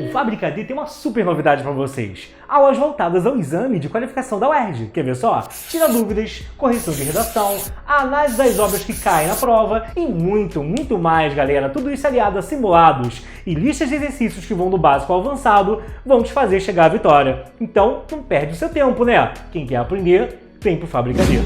O Fabricadê tem uma super novidade para vocês. Aulas voltadas ao exame de qualificação da UERJ. Quer ver só? Tira dúvidas, correção de redação, análise das obras que caem na prova e muito mais, galera. Tudo isso aliado a simulados e listas de exercícios que vão do básico ao avançado vão te fazer chegar à vitória. Então, não perde o seu tempo, né? Quem quer aprender, vem pro Fabricadê.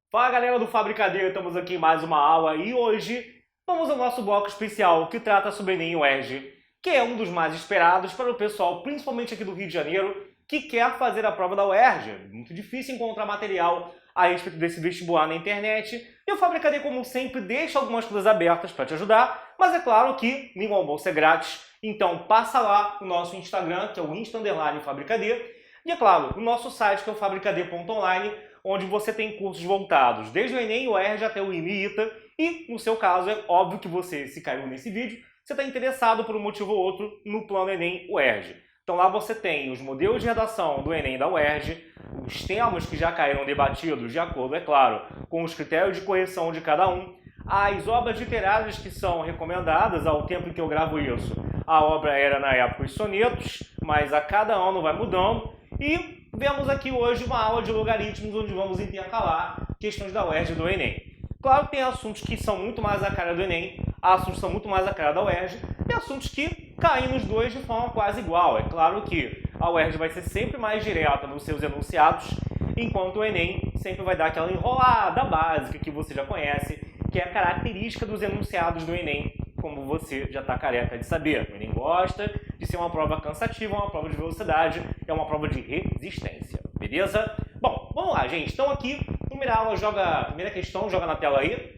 Fala, galera do Fabricadê, estamos aqui em mais uma aula e hoje vamos ao nosso bloco especial que trata sobre Enem e UERJ, que é um dos mais esperados para o pessoal, principalmente aqui do Rio de Janeiro, que quer fazer a prova da UERJ. Muito difícil encontrar material a respeito desse vestibular na internet e o Fabricadê, como sempre, deixa algumas coisas abertas para te ajudar, mas é claro que nenhum almoço é grátis, então passa lá no nosso Instagram, que é o Insta_Fabricadê, e é claro, o nosso site, que é o fabricadê.online, onde você tem cursos voltados desde o Enem, o UERJ até o IME/ITA, e no seu caso é óbvio que você, se caiu nesse vídeo, você está interessado por um motivo ou outro no plano Enem-UERJ. Então lá você tem os modelos de redação do Enem e da UERJ, os temas que já caíram debatidos de acordo, é claro, com os critérios de correção de cada um, as obras literárias que são recomendadas ao tempo em que eu gravo isso. A obra era na época os sonetos, mas a cada ano vai mudando, e vemos aqui hoje uma aula de logaritmos, onde vamos intercalar questões da UERJ e do Enem. Claro que tem assuntos que são muito mais a cara do Enem, assuntos que são muito mais a cara da UERJ, e assuntos que caem nos dois de forma quase igual. É claro que a UERJ vai ser sempre mais direta nos seus enunciados, enquanto o Enem sempre vai dar aquela enrolada básica que você já conhece, que é a característica dos enunciados do Enem, como você já está careca de saber. O Enem gosta de ser uma prova cansativa, uma prova de velocidade, é uma prova de resistência, beleza? Bom, vamos lá, gente. Então aqui, primeira questão, joga na tela aí.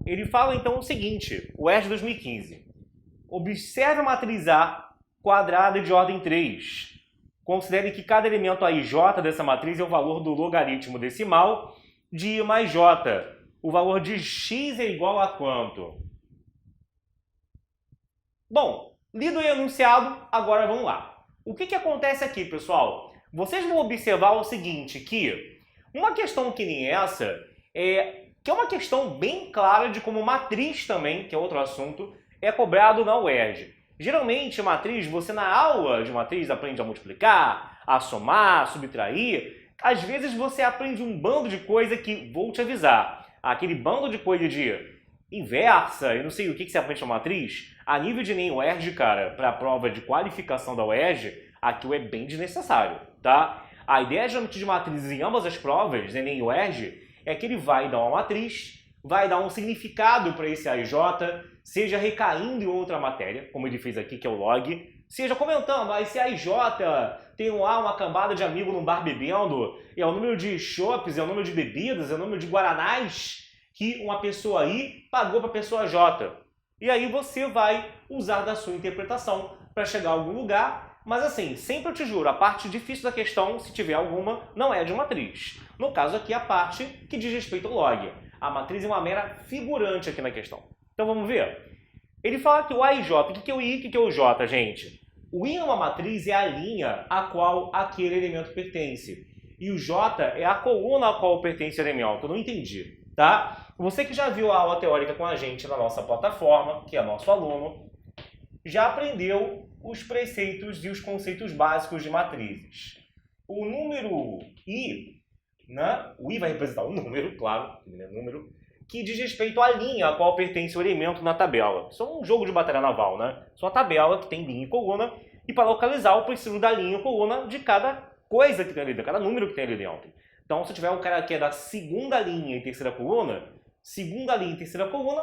Ele fala então o seguinte, o UERJ 2015. Observe a matriz A quadrada de ordem 3. Considere que cada elemento A e J dessa matriz é o valor do logaritmo decimal de I mais J. O valor de x é igual a quanto? Bom, lido e enunciado, agora vamos lá. O que acontece aqui, pessoal? Vocês vão observar o seguinte, que uma questão que nem essa, que é uma questão bem clara de como matriz também, que é outro assunto, é cobrado na UERJ. Geralmente, matriz, você na aula de matriz aprende a multiplicar, a somar, a subtrair. Às vezes você aprende um bando de coisa que, vou te avisar, aquele bando de coisa de inversa, eu não sei o que você aprende na matriz, a nível de Enem e UERJ, cara, para a prova de qualificação da UERJ, aquilo é bem desnecessário, tá? A ideia geralmente de matrizes em ambas as provas, Enem e UERJ, é que ele vai dar uma matriz, vai dar um significado para esse A e J, seja recaindo em outra matéria, como ele fez aqui, que é o log, seja comentando, esse A e J tem lá uma cambada de amigo num bar bebendo, é o número de chopes, é o número de bebidas, é o número de guaranás que uma pessoa I pagou para a pessoa J. E aí você vai usar da sua interpretação para chegar a algum lugar, mas assim, sempre eu te juro, a parte difícil da questão, se tiver alguma, não é de matriz. No caso aqui, a parte que diz respeito ao log. A matriz é uma mera figurante aqui na questão. Então vamos ver. Ele fala que o A e J, o que é o I e o que é o J, gente? O I numa matriz é a linha a qual aquele elemento pertence. E o J é a coluna a qual pertence o elemento. Eu não entendi, tá? Você que já viu a aula teórica com a gente na nossa plataforma, que é nosso aluno, já aprendeu os preceitos e os conceitos básicos de matrizes. O número I, né? O I vai representar um número, claro, número, que diz respeito à linha a qual pertence o elemento na tabela. Isso é um jogo de batalha naval, né? Isso é uma tabela que tem linha e coluna, e para localizar eu preciso da linha e coluna de cada coisa que tem ali dentro, cada número que tem ali dentro. Então, se eu tiver um cara que é da segunda linha e terceira coluna,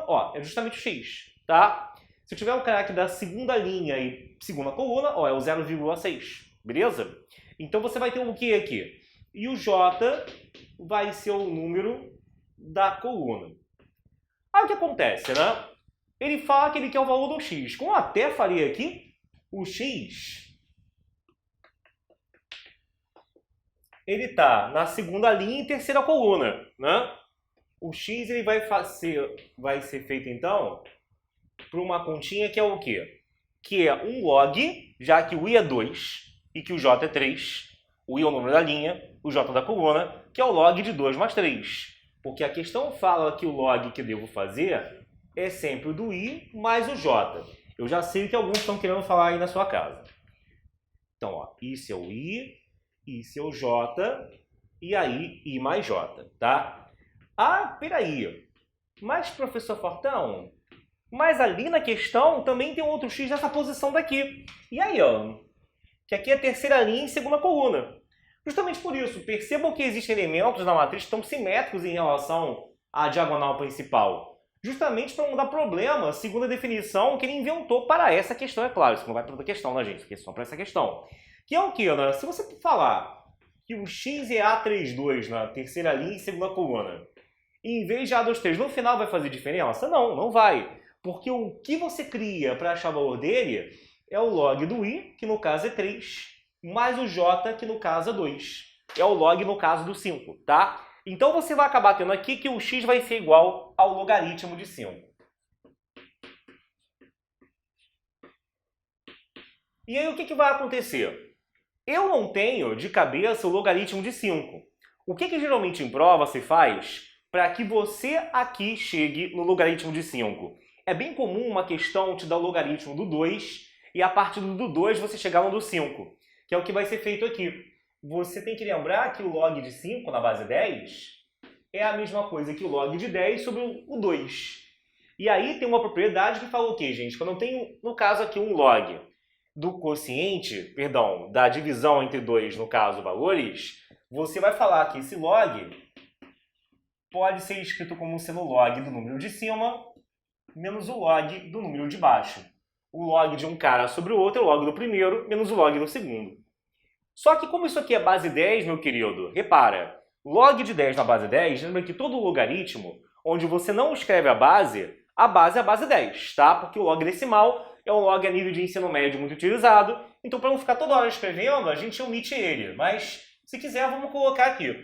ó, é justamente o x, tá? Se eu tiver um cara aqui da segunda linha e segunda coluna, ó, é o 0,6, beleza? Então, você vai ter o que aqui? E o j vai ser o número da coluna. Aí o que acontece, né? Ele fala que ele quer o valor do x. Como eu até falei aqui, o x ele está na segunda linha e terceira coluna, né? O x ele vai ser feito, então, por uma continha que é o quê? Que é um log, já que o i é 2 e que o j é 3. O i é o número da linha, o j da coluna, que é o log de 2 mais 3. Porque a questão fala que o log que eu devo fazer é sempre o do i mais o j. Eu já sei o que alguns estão querendo falar aí na sua casa. Então, ó, isso é o i, isso é o j, e aí i mais j, tá? Ah, peraí. Mas, professor Fortão, mas ali na questão também tem outro x nessa posição daqui. E aí, ó, que aqui é a terceira linha e segunda coluna. Justamente por isso, percebam que existem elementos na matriz que estão simétricos em relação à diagonal principal. Justamente para não dar problema, segundo a definição que ele inventou para essa questão, é claro. Isso não vai para outra questão, né, gente? Isso aqui é só para essa questão. Que é o quê, né? Se você falar que o x é A32 na terceira linha e segunda coluna, e em vez de A23 no final vai fazer diferença? Não, não vai. Porque o que você cria para achar o valor dele é o log do i, que no caso é 3, mais o j, que no caso é 2. É o log no caso do 5, tá? Então você vai acabar tendo aqui que o x vai ser igual ao logaritmo de 5. E aí o que vai acontecer? Eu não tenho de cabeça o logaritmo de 5. O que geralmente em prova se faz para que você aqui chegue no logaritmo de 5? É bem comum uma questão te dar o logaritmo do 2 e a partir do 2 você chegar no do 5, que é o que vai ser feito aqui. Você tem que lembrar que o log de 5 na base 10 é a mesma coisa que o log de 10 sobre o 2. E aí tem uma propriedade que fala o quê, gente? Quando eu tenho, no caso aqui, um log do quociente, perdão, da divisão entre 2, no caso, valores, você vai falar que esse log pode ser escrito como sendo o log do número de cima menos o log do número de baixo. O log de um cara sobre o outro é o log do primeiro menos o log do segundo. Só que como isso aqui é base 10, meu querido, repara, log de 10 na base 10, lembra que todo logaritmo, onde você não escreve a base é a base 10, tá? Porque o log decimal é um log a nível de ensino médio muito utilizado, então para não ficar toda hora escrevendo, a gente omite ele, mas se quiser vamos colocar aqui.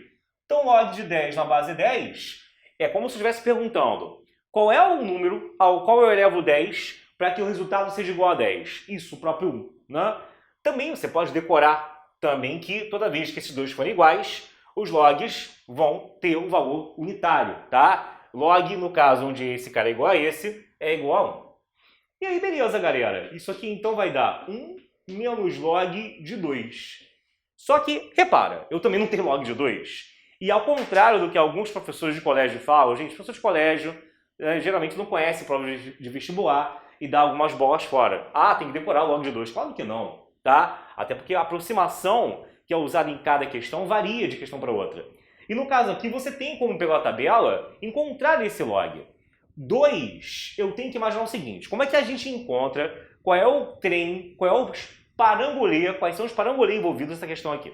Então log de 10 na base 10 é como se estivesse perguntando qual é o número ao qual eu elevo 10 para que o resultado seja igual a 10. Isso, o próprio 1, né? Também você pode decorar também que toda vez que esses dois forem iguais, os logs vão ter um valor unitário, tá? Log, no caso, onde esse cara é igual a esse, é igual a 1. E aí, beleza, galera. Isso aqui, então, vai dar 1 menos log de 2. Só que, repara, eu também não tenho log de 2. E ao contrário do que alguns professores de colégio falam, gente, professor de colégio geralmente não conhece provas de vestibular e dá algumas bolas fora. Ah, tem que decorar log de 2. Claro que não, tá? Até porque a aproximação que é usada em cada questão varia de questão para outra. E no caso aqui, você tem como, pela tabela, encontrar esse log. 2, eu tenho que imaginar o seguinte, como é que a gente encontra qual é o trem, qual é os parangolê, quais são os parangolê envolvidos nessa questão aqui?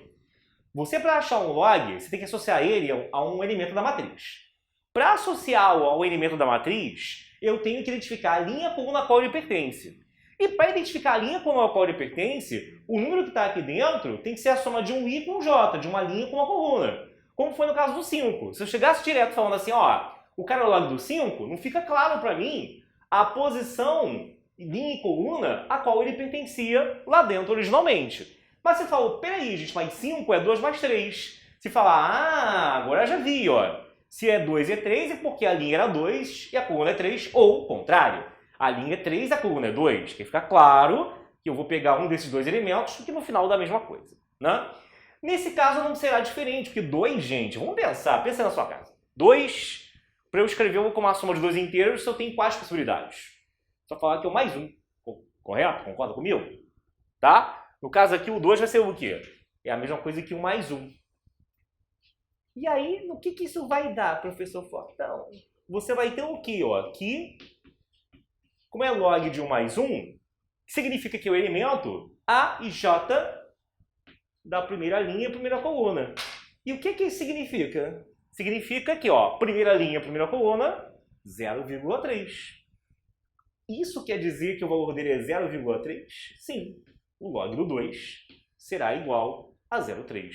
Você, para achar um log, você tem que associar ele a um elemento da matriz. Para associá-lo ao elemento da matriz, eu tenho que identificar a linha coluna a qual ele pertence. E para identificar a linha coluna a qual ele pertence, o número que está aqui dentro tem que ser a soma de um i com um j, de uma linha com uma coluna. Como foi no caso do 5. Se eu chegasse direto falando assim, ó, o cara é o log do 5, não fica claro para mim a posição, linha e coluna, a qual ele pertencia lá dentro originalmente. Mas você falou, peraí, gente, mas 5 é 2 mais 3. Se falar, ah, agora já vi, ó. Se é 2 é 3 é porque a linha era 2 e a coluna é 3, ou o contrário. A linha é 3 e a coluna é 2. Que fica claro que eu vou pegar um desses dois elementos que no final dá a mesma coisa, né? Nesse caso não será diferente, porque 2, gente, vamos pensar, pensa na sua casa. 2, para eu escrever como uma soma de 2 inteiros, eu tenho quais possibilidades? Só falar que é o mais 1, correto? Concorda comigo? Tá? No caso aqui, o 2 vai ser o quê? É a mesma coisa que o mais 1. E aí, no que isso vai dar, professor Fortão? Você vai ter o quê? Ó? Aqui, como é log de 1 mais 1, significa que o elemento A e J da primeira linha e primeira coluna. E o que isso significa? Significa que, ó, primeira linha, primeira coluna, 0,3. Isso quer dizer que o valor dele é 0,3? Sim. O log do 2 será igual a 0,3.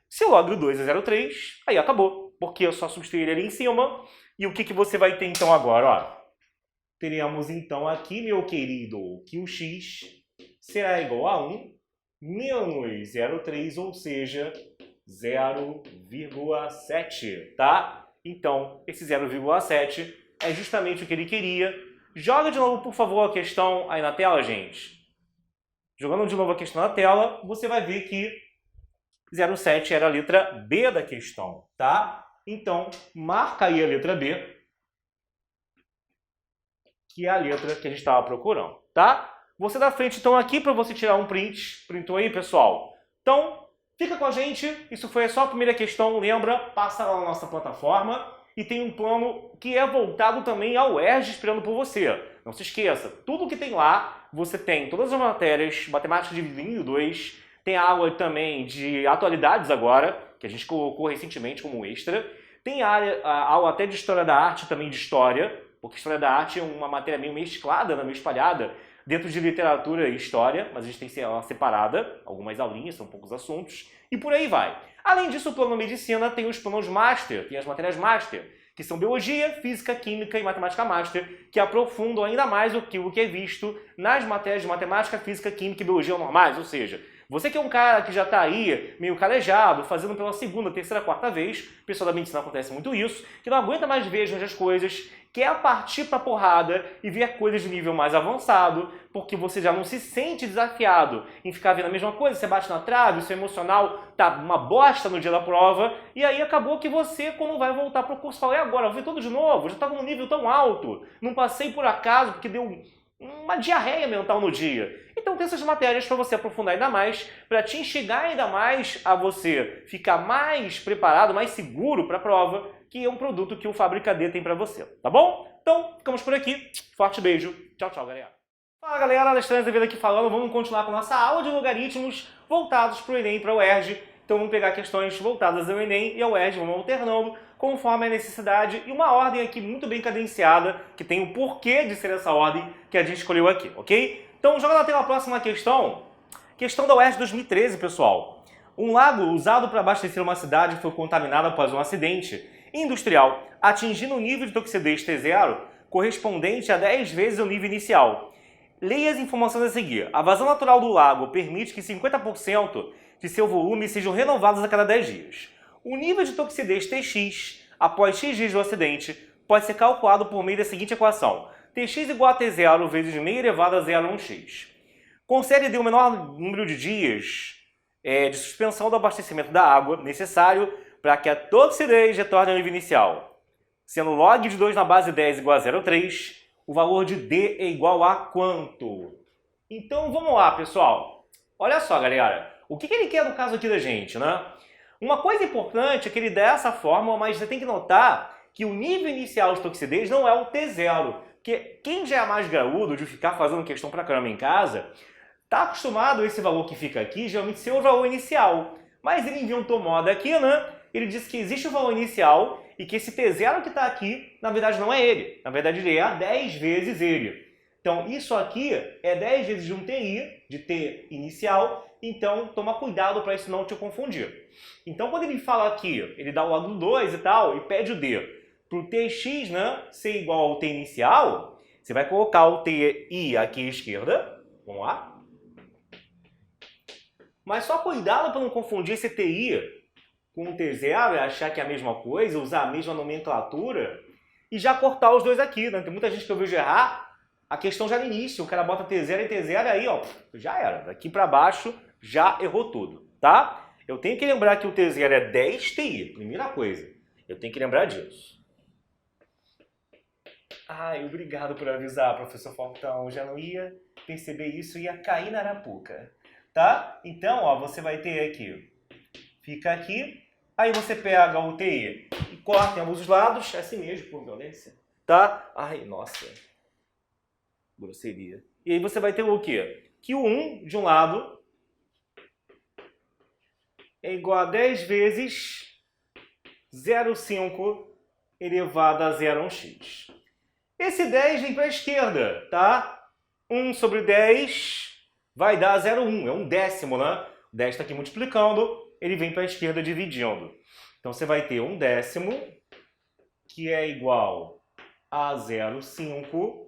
Se o log do 2 é 0,3, aí acabou. Porque eu só substituir ele ali em cima. E o que você vai ter então agora? Ó, teremos então aqui, meu querido, que o x será igual a 1 menos 0,3, ou seja, 0,7, tá? Então, esse 0,7 é justamente o que ele queria. Joga de novo, por favor, a questão aí na tela, gente. Jogando de novo a questão na tela, você vai ver que 0,7 era a letra B da questão, tá? Então, marca aí a letra B, que é a letra que a gente estava procurando, tá? Você da frente, então, aqui para você tirar um print. Printou aí, pessoal? Então, fica com a gente. Isso foi só a primeira questão, lembra? Passa lá na nossa plataforma. E tem um plano que é voltado também ao ERJ esperando por você. Não se esqueça, tudo que tem lá, você tem todas as matérias, matemática dividido em 2, tem a aula também de atualidades agora, que a gente colocou recentemente como extra. Tem a aula até de História da Arte, também de História, porque História da Arte é uma matéria meio mesclada, meio espalhada, dentro de literatura e história, mas a gente tem ela separada, algumas aulinhas, são poucos assuntos, e por aí vai. Além disso, o plano Medicina tem os planos Master, tem as matérias Master, que são Biologia, Física, Química e Matemática Master, que aprofundam ainda mais o que é visto nas matérias de Matemática, Física, Química e Biologia normais, ou seja, você que é um cara que já está aí, meio calejado, fazendo pela segunda, terceira, quarta vez, o pessoal da medicina acontece muito isso, que não aguenta mais ver as coisas, quer partir pra porrada e ver coisas de nível mais avançado, porque você já não se sente desafiado em ficar vendo a mesma coisa, você bate na trave, o seu emocional tá uma bosta no dia da prova, e aí acabou que você, quando vai voltar pro curso, fala, e agora? Eu vou ver tudo de novo, já estava num nível tão alto, não passei por acaso, porque deu uma diarreia mental no dia. Então tem essas matérias para você aprofundar ainda mais, para te instigar ainda mais a você ficar mais preparado, mais seguro para a prova, que é um produto que o Fábrica D tem para você, tá bom? Então, ficamos por aqui. Forte beijo. Tchau, tchau, galera. Fala, galera. Alexandre Azevedo aqui falando. Vamos continuar com nossa aula de logaritmos voltados para o Enem e para o UERJ. Então, vamos pegar questões voltadas ao Enem e ao UERJ, vamos alternando conforme a necessidade e uma ordem aqui muito bem cadenciada, que tem o porquê de ser essa ordem que a gente escolheu aqui, ok? Então, joga na tela a próxima questão. Questão da UERJ 2013, pessoal. Um lago usado para abastecer uma cidade foi contaminado após um acidente industrial, atingindo um nível de toxidez T0 correspondente a 10 vezes o nível inicial. Leia as informações a seguir. A vazão natural do lago permite que 50% de seu volume sejam renovados a cada 10 dias. O nível de toxidez Tx após x dias do acidente pode ser calculado por meio da seguinte equação. Tx igual a T0 vezes meio elevado a 0,1x. Considere o menor número de dias de suspensão do abastecimento da água necessário para que a toxidez retorne ao nível inicial. Sendo log de 2 na base 10 igual a 0,3, o valor de D é igual a quanto? Então vamos lá, pessoal. Olha só, galera. O que ele quer no caso aqui da gente, né? Uma coisa importante é que ele dá essa fórmula, mas você tem que notar que o nível inicial de toxidez não é o T0. Porque quem já é mais graúdo de ficar fazendo questão pra caramba em casa, está acostumado a esse valor que fica aqui, geralmente ser o valor inicial. Mas ele inventou moda aqui, né? Ele disse que existe o valor inicial e que esse T0 que está aqui, na verdade não é ele. Na verdade ele é 10 vezes ele. Então isso aqui é 10 vezes de um TI, de T inicial, então toma cuidado para isso não te confundir. Então quando ele fala aqui, ele dá o lado do 2 e tal, e pede o D para o Tx, né, ser igual ao T inicial, você vai colocar o TI aqui à esquerda, vamos lá. Mas só cuidado para não confundir esse TI com o T0 e achar que é a mesma coisa, usar a mesma nomenclatura e já cortar os dois aqui, né? Tem muita gente que eu vejo errar a questão já no início, o cara bota T0 e T0 e aí, ó, já era. Daqui para baixo já errou tudo, tá? Eu tenho que lembrar que o T0 é 10 TI, primeira coisa. Eu tenho que lembrar disso. Ai, obrigado por avisar, professor Falcão. Já não ia perceber isso, ia cair na arapuca. Tá? Então, ó, você vai ter aqui, fica aqui, Aí você pega o TI e corta em ambos os lados, é assim mesmo, por violência, tá? Ai, nossa, grosseria. E aí você vai ter o quê? Que o 1 de um lado é igual a 10 vezes 0,5 elevado a 0,1x. Esse 10 vem para a esquerda, tá? 1 sobre 10 vai dar 0,1, é um décimo, né? O 10 está aqui multiplicando, ele vem para a esquerda dividindo. Então você vai ter um décimo, que é igual a 0,5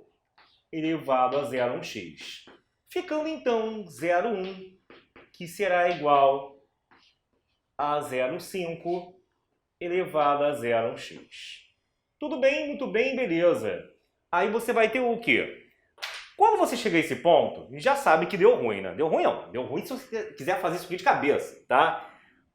elevado a 0,1x. Ficando então 0,1, que será igual a 0,5 elevado a 0,1x. Tudo bem, muito bem, beleza. Aí você vai ter o quê? Quando você chega a esse ponto, já sabe que deu ruim, né? Deu ruim não. Deu ruim se você quiser fazer isso aqui de cabeça, tá?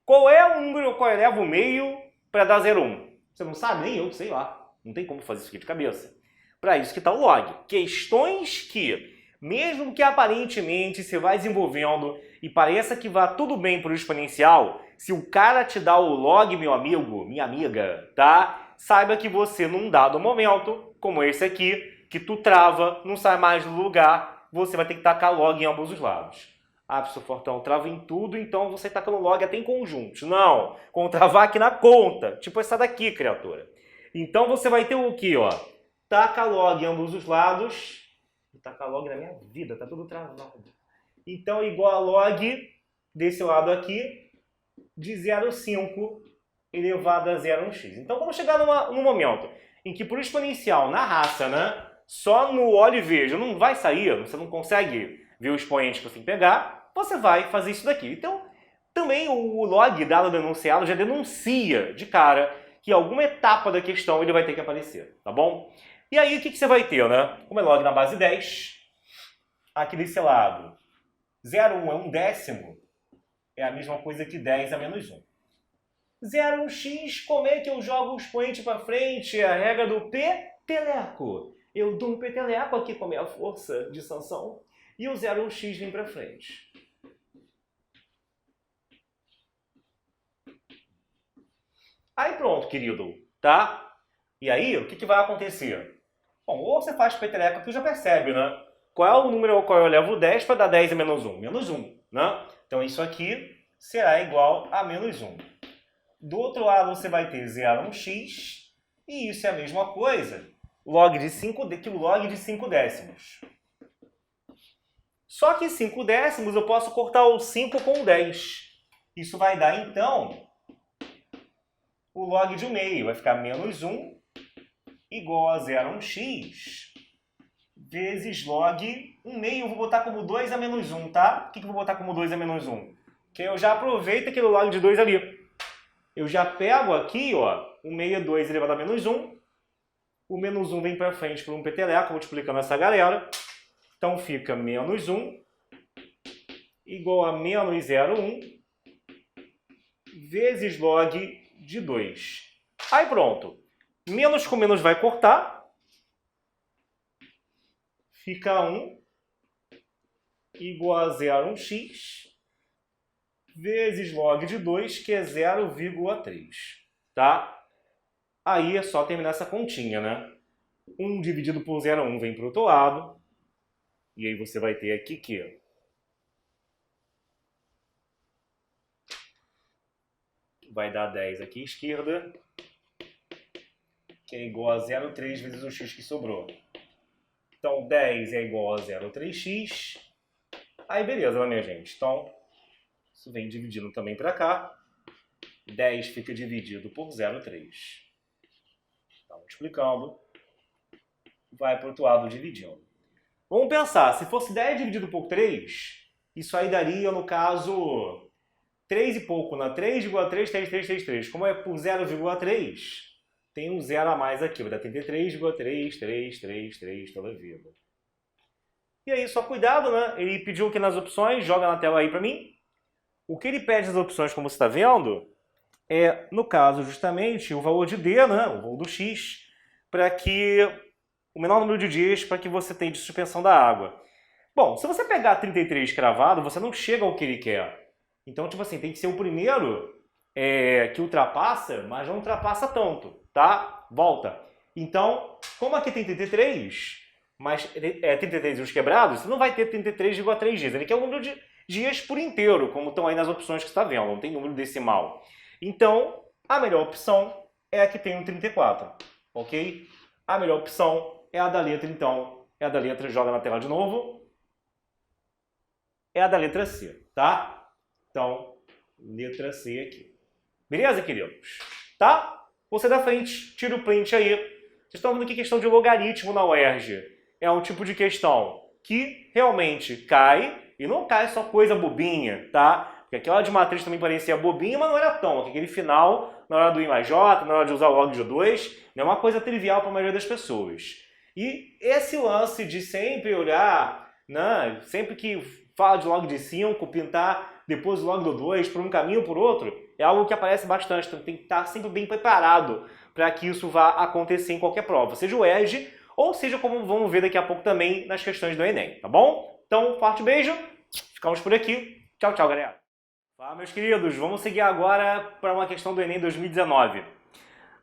Qual é o número qual eleva o meio para dar 0,1? Você não sabe? Nem eu, sei lá. Não tem como fazer isso aqui de cabeça. Para isso que está o log. Questões que, mesmo que aparentemente você vai desenvolvendo e pareça que vá tudo bem para o exponencial, se o cara te dá o log, meu amigo, minha amiga, tá? Saiba que você, num dado momento, como esse aqui, que tu trava, não sai mais do lugar, você vai ter que tacar log em ambos os lados. Ah, professor Fortão, trava em tudo, então você tacando log até em conjuntos. Não, como travar aqui na conta, tipo essa daqui, criatura. Então você vai ter o quê, ó? Taca log em ambos os lados. Vou tacar log na minha vida, tá tudo travado. Então, igual a log desse lado aqui, de 0,5 elevado a 0,1x. Então, quando chegar num momento em que por exponencial, na raça, né, só no olho e vejo não vai sair, você não consegue ver o expoente que você tem que pegar, você vai fazer isso daqui. Então, também o log dado no enunciado já denuncia de cara que alguma etapa da questão ele vai ter que aparecer, tá bom? E aí, o que você vai ter, né? Como é log na base 10, aqui desse lado, 0,1 é um décimo, é a mesma coisa que 10 a menos 1. 0,1x, como é que eu jogo o expoente para frente? É a regra do peteleco. Eu dou um peteleco aqui com a minha força de sanção e o 0,1x vem para frente. Aí pronto, querido, tá? E aí, o que vai acontecer? Bom, ou você faz peteleco aqui, já percebe, né? Qual é o número ao qual eu levo 10 para dar 10 a menos 1? Menos 1, né? Então isso aqui será igual a menos 1. Do outro lado você vai ter 0,1x, e isso é a mesma coisa, log de 5, que o log de 5 décimos. Só que 5 décimos eu posso cortar o 5 com o 10. Isso vai dar, então, o log de 1 meio. Vai ficar menos 1 igual a 0,1x vezes log 1 meio. Eu vou botar como 2 a menos 1, tá? Por que eu vou botar como 2 a menos 1? Porque eu já aproveito aquele log de 2 ali. Eu já pego aqui, ó, o meio é 2 elevado a menos 1. O menos 1 vem para frente por um peteleco, multiplicando essa galera. Então fica menos 1 igual a menos 0,1 vezes log de 2. Aí pronto. Menos com menos vai cortar. Fica 1 igual a 0,1x vezes log de 2, que é 0,3. Tá? Aí é só terminar essa continha, né? 1 dividido por 0,1 vem para o outro lado. E aí você vai ter aqui que vai dar 10 aqui à esquerda, que é igual a 0,3 vezes o x que sobrou. Então 10 é igual a 0,3x. Aí beleza, né, minha gente? Então, isso vem dividindo também para cá. 10 fica dividido por 0,3. Tá multiplicando. Vai para o outro lado dividindo. Vamos pensar, se fosse 10 dividido por 3, isso aí daria, no caso, 3 e pouco, né? 3 igual a 3, 3, 3, 3, 3. Como é por 0,3, tem um 0 a mais aqui. Vai dar 33 igual a 3, 3, 3, 3 toda a vida. E aí, só cuidado, né? Ele pediu aqui nas opções, joga na tela aí para mim. O que ele pede nas opções, como você está vendo, é, no caso, justamente, o valor de D, né? O valor do x, para que o menor número de dias para que você tenha de suspensão da água. Bom, se você pegar 33 cravado, você não chega ao que ele quer. Então, tipo assim, tem que ser o primeiro que ultrapassa, mas não ultrapassa tanto, tá? Volta. Então, como aqui tem 33, mas 33 e os quebrados, você não vai ter 33,3 dias. Ele quer o número de dias por inteiro, como estão aí nas opções que você está vendo, não tem número decimal. Então, a melhor opção é a que tem um 34, ok? A melhor opção é a da letra, então, é a da letra, joga na tela de novo, é a da letra C, tá? Então, letra C aqui. Beleza, queridos? Tá? Você da frente, tira o print aí. Vocês estão vendo que questão de logaritmo na UERJ é um tipo de questão que realmente cai, e não cai só coisa bobinha, tá? Porque aquela de matriz também parecia bobinha, mas não era tão. Aquele final, na hora do I mais J, na hora de usar o log de 2, não é uma coisa trivial para a maioria das pessoas. E esse lance de sempre olhar, né, sempre que fala de log de 5, pintar depois o log do 2 por um caminho ou por outro, é algo que aparece bastante. Então tem que estar sempre bem preparado para que isso vá acontecer em qualquer prova, seja o ERJ ou seja como vamos ver daqui a pouco também nas questões do Enem, tá bom? Então, forte beijo, ficamos por aqui. Tchau, tchau, galera. Fala, meus queridos, vamos seguir agora para uma questão do Enem 2019.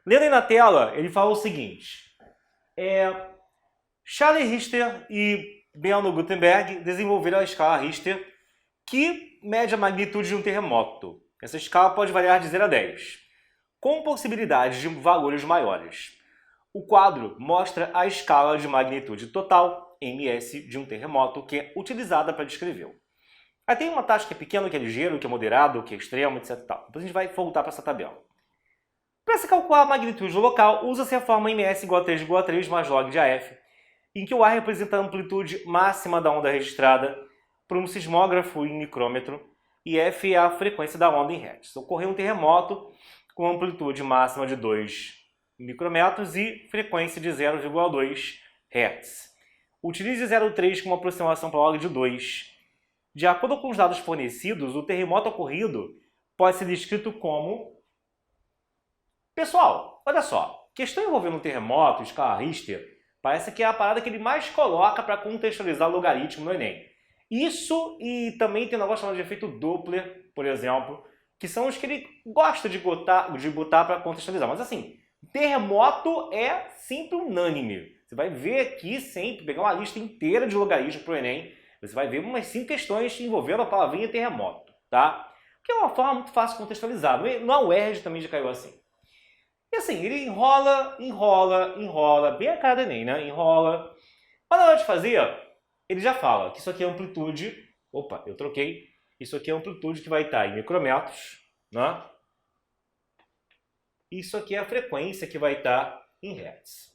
Lendo aí na tela, ele fala o seguinte. Charles Richter e Benno Gutenberg desenvolveram a escala Richter, que mede a magnitude de um terremoto. Essa escala pode variar de 0 a 10, com possibilidades de valores maiores. O quadro mostra a escala de magnitude total, ms, de um terremoto, que é utilizada para descrevê-lo. Aí tem uma taxa que é pequena, que é ligeiro, que é moderado, que é extremo, etc. Depois a gente vai voltar para essa tabela. Para se calcular a magnitude local, usa-se a fórmula ms igual a 3,3 mais log de AF, em que o A representa a amplitude máxima da onda registrada por um sismógrafo em micrômetro e F é a frequência da onda em Hz. Ocorreu um terremoto com amplitude máxima de 2 micrômetros e frequência de 0,2 Hz. Utilize 0,3 como aproximação para log de 2. De acordo com os dados fornecidos, o terremoto ocorrido pode ser descrito como... Pessoal, olha só, questão envolvendo um terremoto, escala Richter, parece que é a parada que ele mais coloca para contextualizar o logaritmo no Enem. Isso e também tem um negócio chamado de efeito Doppler, por exemplo, que são os que ele gosta de botar para contextualizar. Mas assim, terremoto é sempre unânime. Você vai ver aqui sempre, pegar uma lista inteira de logaritmos para o Enem, você vai ver umas 5 questões envolvendo a palavrinha terremoto, tá? Que é uma forma muito fácil de contextualizar. No UERJ também já caiu assim. E assim, ele enrola, bem a cara do Enem, né? Enrola. Mas na hora de fazer, ele já fala que isso aqui é amplitude. Opa, eu troquei. Isso aqui é amplitude que vai estar em micrometros, né? Isso aqui é a frequência que vai estar em Hz.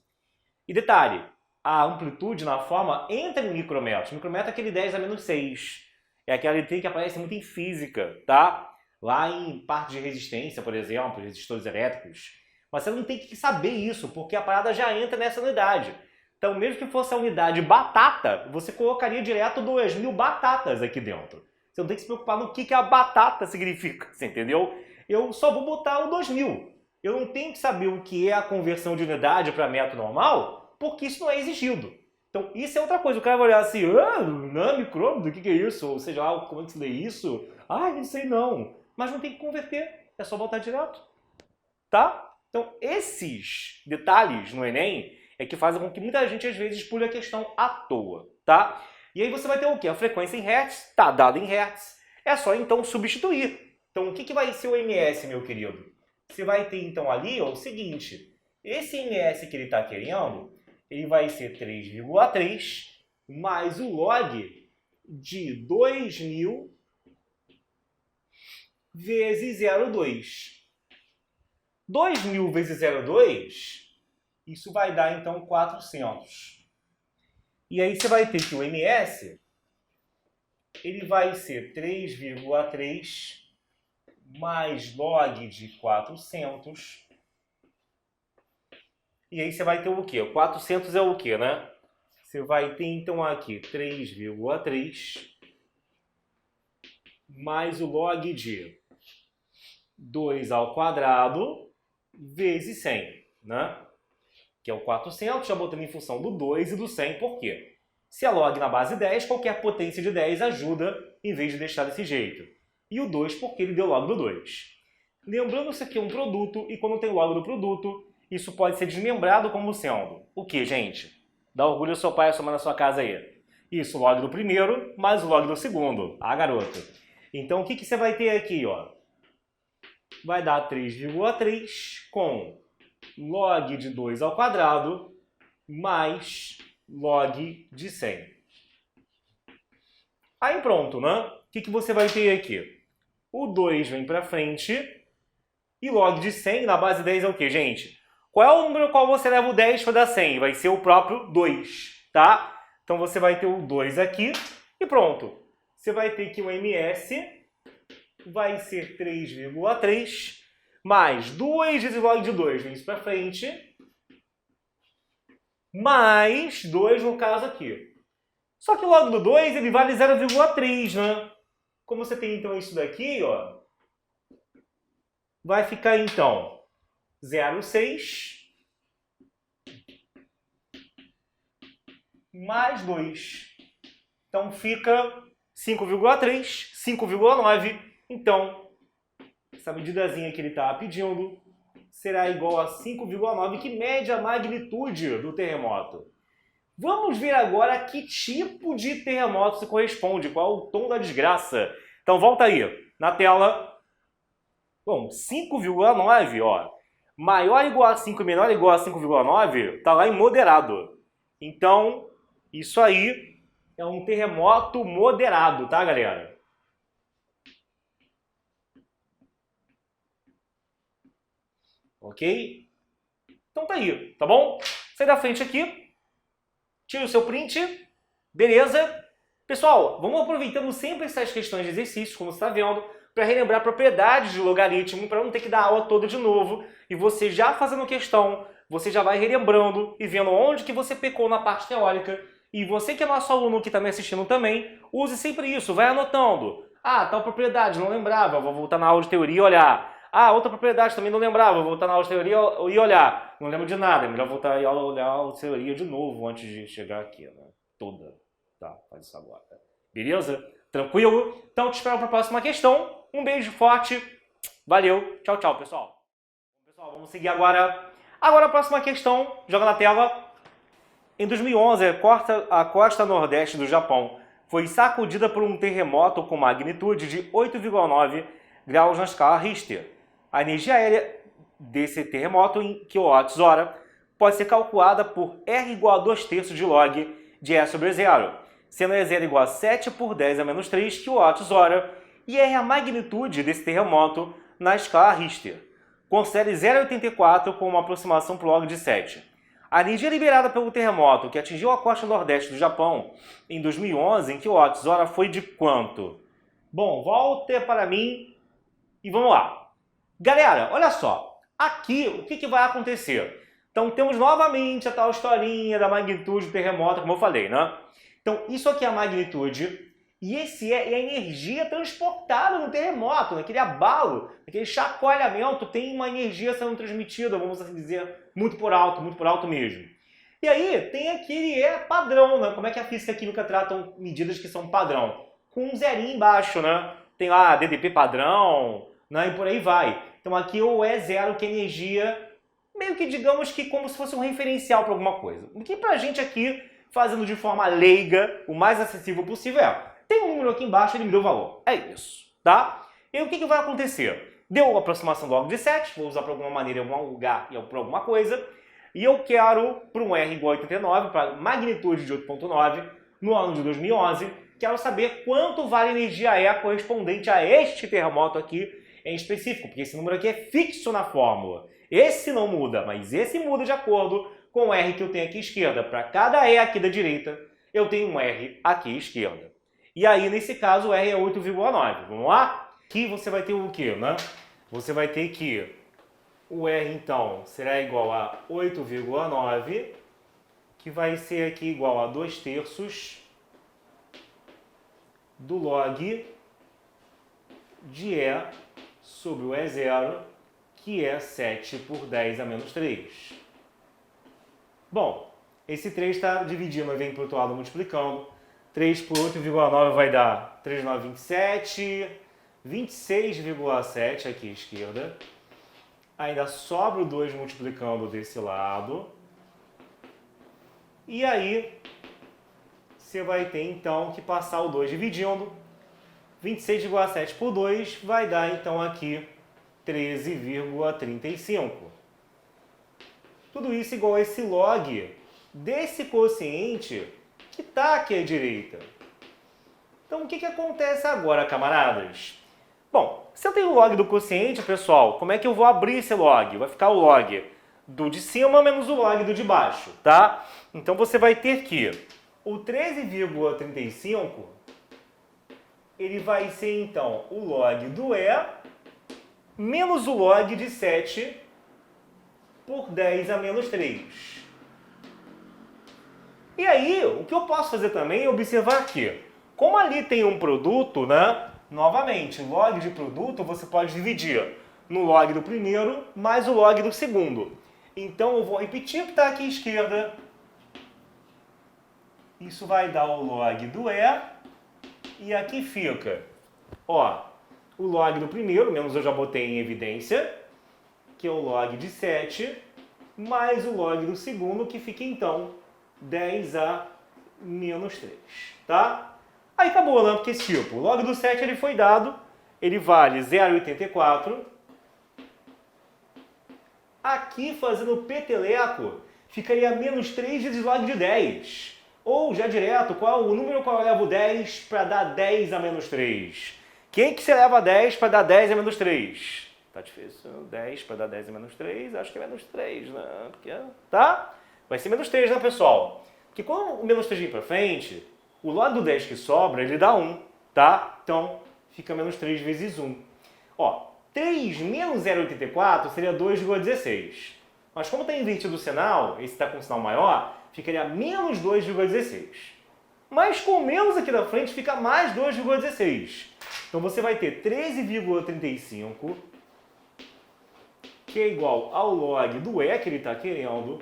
E detalhe, a amplitude na forma entra em micrometros. Micrometro é aquele 10 a menos 6. É aquela letra que aparece muito em física, tá? Lá em parte de resistência, por exemplo, resistores elétricos. Mas você não tem que saber isso, porque a parada já entra nessa unidade. Então, mesmo que fosse a unidade batata, você colocaria direto 2.000 batatas aqui dentro. Você não tem que se preocupar no que a batata significa, você entendeu? Eu só vou botar o 2.000. Eu não tenho que saber o que é a conversão de unidade para metro normal, porque isso não é exigido. Então, isso é outra coisa. O cara vai olhar assim, não, micrômetro, o que é isso? Ou seja, como é que se lê isso? Não sei não. Mas não tem que converter, é só botar direto. Tá? Então, esses detalhes no Enem é que fazem com que muita gente, às vezes, pule a questão à toa, tá? E aí você vai ter o quê? A frequência em Hz, tá dada em Hz. É só, então, substituir. Então, o que vai ser o ms, meu querido? Você vai ter, então, ali o seguinte. Esse ms que ele está querendo, ele vai ser 3,3 mais o log de 2.000 vezes 0,2. 2.000 vezes 0,2, isso vai dar, então, 400. E aí você vai ter que o ms, ele vai ser 3,3 mais log de 400. E aí você vai ter o quê? 400 é o quê, né? Você vai ter, então, aqui 3,3 mais o log de 2 ao quadrado vezes 100, né? Que é o 400, já botando em função do 2 e do 100, por quê? Se é log na base 10, qualquer potência de 10 ajuda, em vez de deixar desse jeito. E o 2 porque ele deu log do 2. Lembrando que isso aqui é um produto, e quando tem log do produto, isso pode ser desmembrado como sendo o que, gente? Dá orgulho ao seu pai e à sua mãe na sua casa aí. Isso, log do primeiro, mais o log do segundo. Ah, garoto. Então, o que você vai ter aqui, ó? Vai dar 3,3 com log de 2 ao quadrado mais log de 100. Aí pronto, né? O que você vai ter aqui? O 2 vem para frente e log de 100 na base 10 é o quê, gente? Qual é o número ao qual você leva o 10 para dar 100? Vai ser o próprio 2, tá? Então você vai ter o 2 aqui e pronto. Você vai ter que o MS vai ser 3,3 mais 2 vezes log de 2, vem isso para frente, mais 2 no caso aqui. Só que o log do 2 ele vale 0,3, né? Como você tem então isso daqui, ó, vai ficar então 0,6 mais 2. Então fica 5,3, 5,9. Então, essa medidazinha que ele está pedindo será igual a 5,9, que mede a magnitude do terremoto. Vamos ver agora que tipo de terremoto se corresponde, qual é o tom da desgraça. Então volta aí, na tela. Bom, 5,9, ó. Maior ou igual a 5 e menor ou igual a 5,9, tá lá em moderado. Então, isso aí é um terremoto moderado, tá, galera? Ok? Então tá aí, tá bom? Sai da frente aqui, tira o seu print, beleza? Pessoal, vamos aproveitando sempre essas questões de exercícios, como você está vendo, para relembrar propriedades de logaritmo, para não ter que dar a aula toda de novo. E você já fazendo questão, você já vai relembrando e vendo onde que você pecou na parte teórica. E você que é nosso aluno que está me assistindo também, use sempre isso, vai anotando. Ah, tal propriedade, não lembrava, vou voltar na aula de teoria e olhar. Ah, outra propriedade também não lembrava, vou voltar na aula de teoria e olhar. Não lembro de nada, é melhor voltar e olhar a aula de teoria de novo antes de chegar aqui, né? Toda. Tá, faz isso agora. Beleza? Tranquilo? Então te espero para a próxima questão. Um beijo forte. Valeu. Tchau, tchau, pessoal. Pessoal, vamos seguir agora. Agora a próxima questão. Joga na tela. Em 2011, a costa nordeste do Japão foi sacudida por um terremoto com magnitude de 8,9 graus na escala Richter. A energia aérea desse terremoto em kWh pode ser calculada por R igual a 2/3 de log de E sobre 0, sendo E0 igual a 7 por 10 a menos 3 kWh, e R a magnitude desse terremoto na escala Richter. Considere 0,84 como uma aproximação por log de 7. A energia liberada pelo terremoto que atingiu a costa nordeste do Japão em 2011 em kWh foi de quanto? Bom, volta para mim e vamos lá. Galera, olha só. Aqui, o que vai acontecer? Então, temos novamente a tal historinha da magnitude do terremoto, como eu falei, né? Então, isso aqui é a magnitude e esse é a energia transportada no terremoto, naquele abalo, naquele chacoalhamento, tem uma energia sendo transmitida, vamos assim dizer, muito por alto mesmo. E aí, tem aquele padrão, né? Como é que a física e a química tratam medidas que são padrão? Com um zerinho embaixo, né? Tem lá DDP padrão, né? E por aí vai. Então, aqui o E0, que é energia meio que digamos que como se fosse um referencial para alguma coisa. O que pra gente aqui, fazendo de forma leiga, o mais acessível possível tem um número aqui embaixo, ele me deu o valor. É isso, tá? E o que vai acontecer? Deu a aproximação do log de 7, vou usar para alguma maneira, em algum lugar e para alguma coisa, e eu quero, para um R igual a 89, para magnitude de 8,9, no ano de 2011, quero saber quanto vale a energia E correspondente a este terremoto aqui em específico, porque esse número aqui é fixo na fórmula. Esse não muda, mas esse muda de acordo com o R que eu tenho aqui à esquerda. Para cada E aqui da direita, eu tenho um R aqui à esquerda. E aí, nesse caso, o R é 8,9. Vamos lá? Aqui você vai ter o quê, né? Você vai ter que o R, então, será igual a 8,9, que vai ser aqui igual a 2/3 do log de E sobre o E0, que é 7 por 10 a menos 3. Bom, esse 3 está dividindo, vem para o outro lado multiplicando. 3 por 8,9 vai dar 3,927, 26,7 aqui à esquerda. Ainda sobra o 2 multiplicando desse lado. E aí, você vai ter então que passar o 2 dividindo. 26,7 por 2 vai dar então aqui 13,35. Tudo isso igual a esse log desse quociente que está aqui à direita. Então, o que acontece agora, camaradas? Bom, se eu tenho o log do quociente, pessoal, como é que eu vou abrir esse log? Vai ficar o log do de cima menos o log do de baixo, tá? Então, você vai ter que o 13,35, ele vai ser, então, o log do E menos o log de 7 por 10 a menos 3. E aí, o que eu posso fazer também é observar aqui. Como ali tem um produto, né? Novamente, log de produto você pode dividir no log do primeiro mais o log do segundo. Então, eu vou repetir o que está aqui à esquerda. Isso vai dar o log do E. E aqui fica, ó, o log do primeiro, menos eu já botei em evidência, que é o log de 7, mais o log do segundo, que fica então 10 a menos 3, tá? Aí acabou, né? Porque tipo, o log do 7 ele foi dado, ele vale 0,84. Aqui, fazendo peteleco, ficaria menos 3 vezes log de 10. Ou, já direto, qual o número qual eu levo 10 para dar 10 a menos 3? Quem que você leva 10 para dar 10 a menos 3? Tá difícil. 10 para dar 10 a menos 3, acho que é menos 3, né? Porque, tá? Vai ser menos 3, né, pessoal? Porque quando o menos 3 vem para frente, o log do 10 que sobra, ele dá 1, tá? Então, fica menos 3 vezes 1. Ó, 3 menos 0,84 seria 2,16. Mas como está invertido o sinal, esse está com um sinal maior, ficaria menos 2,16. Mas com menos aqui na frente fica mais 2,16. Então você vai ter 13,35, que é igual ao log do E que ele está querendo,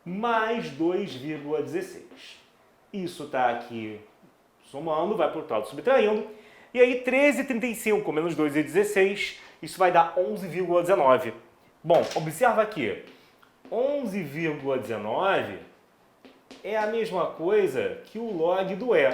mais 2,16. Isso está aqui somando, vai para o outro lado subtraindo. E aí 13,35 menos 2,16, isso vai dar 11,19. Bom, observa aqui. 11,19 é a mesma coisa que o log do E.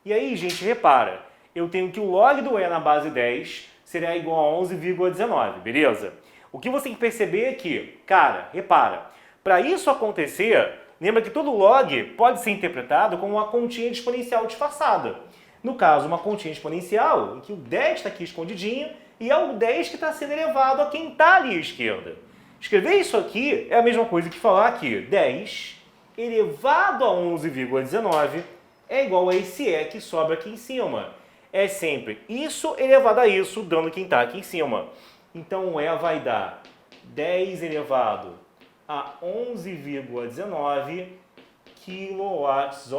E aí, gente, repara, eu tenho que o log do E na base 10 seria igual a 11,19, beleza? O que você tem que perceber é que, cara, repara, para isso acontecer, lembra que todo log pode ser interpretado como uma continha de exponencial disfarçada. No caso, uma continha exponencial em que o 10 está aqui escondidinho e é o 10 que está sendo elevado a quem está ali à esquerda. Escrever isso aqui é a mesma coisa que falar que 10 elevado a 11,19 é igual a esse E que sobra aqui em cima. É sempre isso elevado a isso, dando quem está aqui em cima. Então o E vai dar 10 elevado a 11,19 kWh,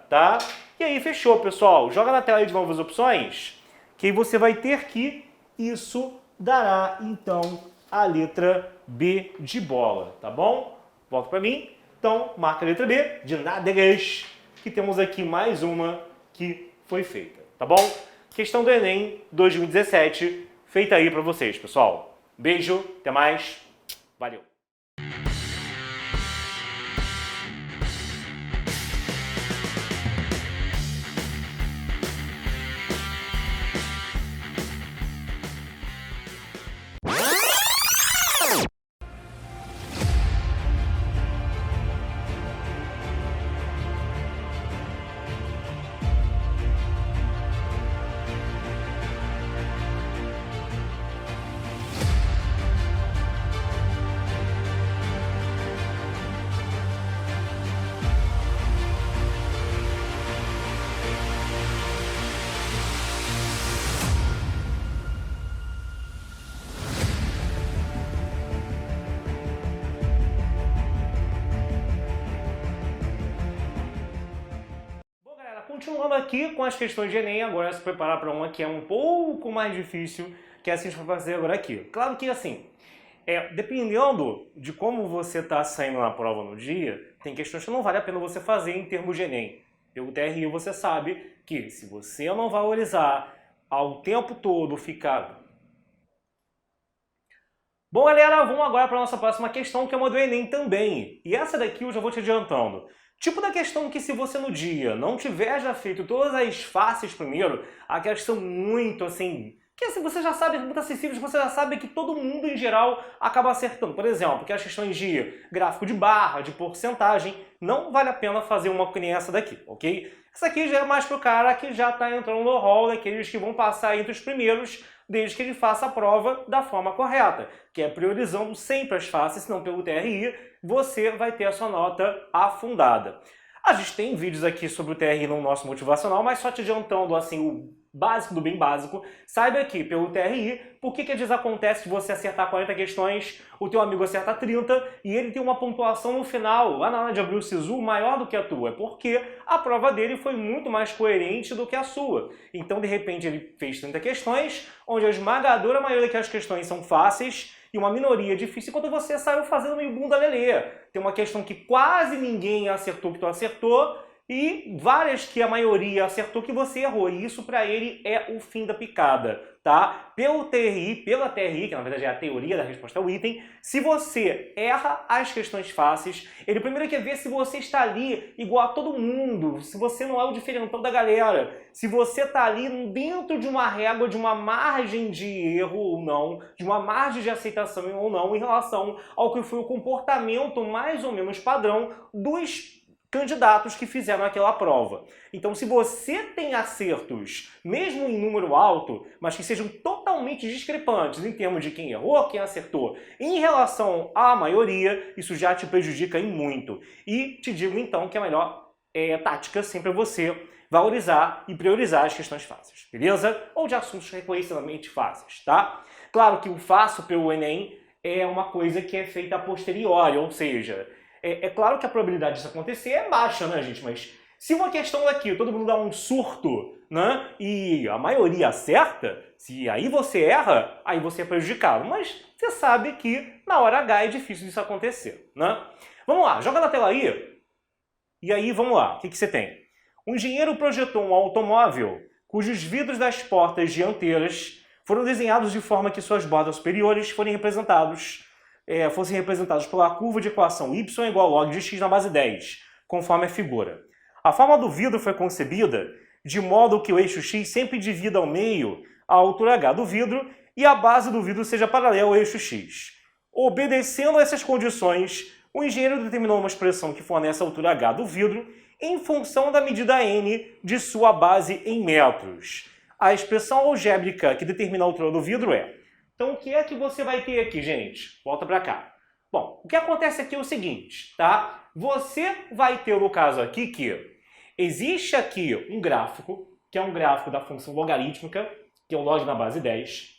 tá? E aí fechou, pessoal. Joga na tela aí de novo as opções, que aí você vai ter que isso dará, então, a letra B de bola, tá bom? Volta para mim. Então, marca a letra B de nádegas, que temos aqui mais uma que foi feita, tá bom? Questão do Enem 2017, feita aí para vocês, pessoal. Beijo, até mais, valeu! Continuando aqui com as questões de Enem, agora se preparar para uma que é um pouco mais difícil, que é assim que a gente vai fazer agora aqui. Claro que assim, dependendo de como você está saindo na prova no dia, tem questões que não vale a pena você fazer em termos de Enem. Pelo TRI você sabe que se você não valorizar ao tempo todo ficar... Bom, galera, vamos agora para a nossa próxima questão, que é uma do Enem também. E essa daqui eu já vou te adiantando. Tipo da questão que se você no dia não tiver já feito todas as faces primeiro, a questão muito assim... que assim, você já sabe, muito acessível, você já sabe que todo mundo em geral acaba acertando. Por exemplo, que as questões de gráfico de barra, de porcentagem, não vale a pena fazer uma que nem essa daqui, ok? Essa aqui já é mais pro cara que já está entrando no hall daqueles que vão passar entre os primeiros, desde que ele faça a prova da forma correta, que é priorizando sempre as faces, senão pelo TRI você vai ter a sua nota afundada. A gente tem vídeos aqui sobre o TRI no nosso motivacional, mas só te adiantando assim o básico do bem básico, saiba aqui pelo TRI por que às vezes acontece de você acertar 40 questões, o teu amigo acerta 30 e ele tem uma pontuação no final, lá na hora de abrir o SISU, maior do que a tua, porque a prova dele foi muito mais coerente do que a sua. Então, de repente, ele fez 30 questões, onde a esmagadora maioria das questões são fáceis e uma minoria difícil, enquanto você saiu fazendo meio bunda lelê. Tem uma questão que quase ninguém acertou que tu acertou, e várias que a maioria acertou que você errou. E isso para ele é o fim da picada, tá? Pelo TRI, pela TRI, que na verdade é a teoria da resposta ao item, se você erra as questões fáceis, ele primeiro quer ver se você está ali igual a todo mundo, se você não é o diferentão da galera, se você está ali dentro de uma régua, de uma margem de erro ou não, de uma margem de aceitação ou não, em relação ao que foi o comportamento mais ou menos padrão dos candidatos que fizeram aquela prova. Então, se você tem acertos, mesmo em número alto, mas que sejam totalmente discrepantes em termos de quem errou, quem acertou, em relação à maioria, isso já te prejudica em muito. E te digo, então, que a melhor tática sempre é você valorizar e priorizar as questões fáceis, beleza? Ou de assuntos reconhecidamente fáceis, tá? Claro que o fácil pelo Enem é uma coisa que é feita a posteriori, ou seja... É claro que a probabilidade disso acontecer é baixa, né, gente? Mas se uma questão daqui, todo mundo dá um surto, né? E a maioria acerta, se aí você erra, aí você é prejudicado. Mas você sabe que na hora H é difícil disso acontecer, né? Vamos lá, joga na tela aí. E aí, vamos lá, o que você tem? Um engenheiro projetou um automóvel cujos vidros das portas dianteiras foram desenhados de forma que suas bordas superiores fossem representados pela curva de equação y igual a log de x na base 10, conforme a figura. A forma do vidro foi concebida de modo que o eixo x sempre divida ao meio a altura h do vidro e a base do vidro seja paralela ao eixo x. Obedecendo a essas condições, o engenheiro determinou uma expressão que fornece a altura h do vidro em função da medida n de sua base em metros. A expressão algébrica que determina a altura do vidro é... Então, o que é que você vai ter aqui, gente? Volta para cá. Bom, o que acontece aqui é o seguinte, tá? Você vai ter, no caso aqui, que existe aqui um gráfico, que é um gráfico da função logarítmica, que é o log na base 10.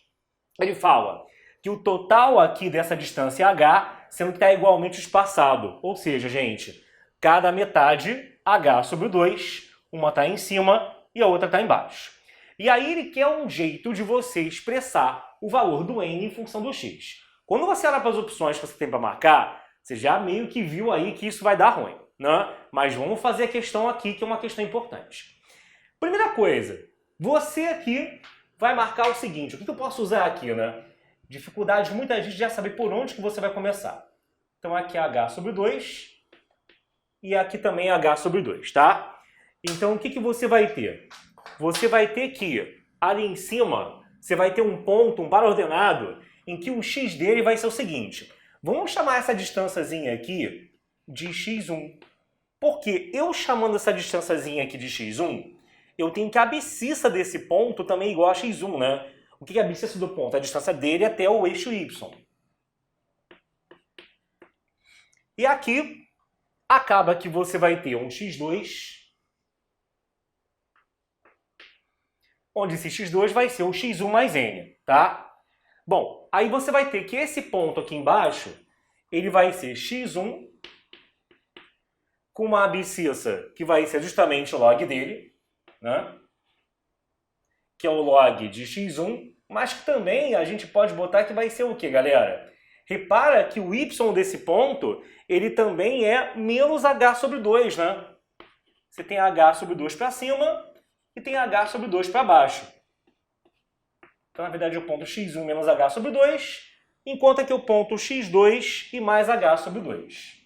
Ele fala que o total aqui dessa distância é h, sendo que está igualmente espaçado. Ou seja, gente, cada metade, h sobre 2, uma está em cima e a outra está embaixo. E aí ele quer um jeito de você expressar o valor do n em função do x. Quando você olha para as opções que você tem para marcar, você já meio que viu aí que isso vai dar ruim, né? Mas vamos fazer a questão aqui, que é uma questão importante. Primeira coisa, você aqui vai marcar o seguinte, o que eu posso usar aqui, né? Dificuldade, muita gente já sabe por onde que você vai começar. Então aqui é h sobre 2 e aqui também é h sobre 2, tá? Então o que você vai ter? Você vai ter que, ali em cima, você vai ter um ponto, um par ordenado, em que o x dele vai ser o seguinte. Vamos chamar essa distânciazinha aqui de x1. Porque eu chamando essa distânciazinha aqui de x1, eu tenho que a abscissa desse ponto também é igual a x1, né? O que é a abscissa do ponto? A distância dele até o eixo y. E aqui, acaba que você vai ter um x2, onde esse x2 vai ser o x1 mais n, tá? Bom, aí você vai ter que esse ponto aqui embaixo, ele vai ser x1 com uma abscissa que vai ser justamente o log dele, né? Que é o log de x1, mas que também a gente pode botar que vai ser o quê, galera? Repara que o y desse ponto, ele também é menos h sobre 2, né? Você tem h sobre 2 para cima e tem h sobre 2 para baixo. Então, na verdade, é o ponto x1 menos h sobre 2, enquanto aqui é o ponto x2 e mais h sobre 2.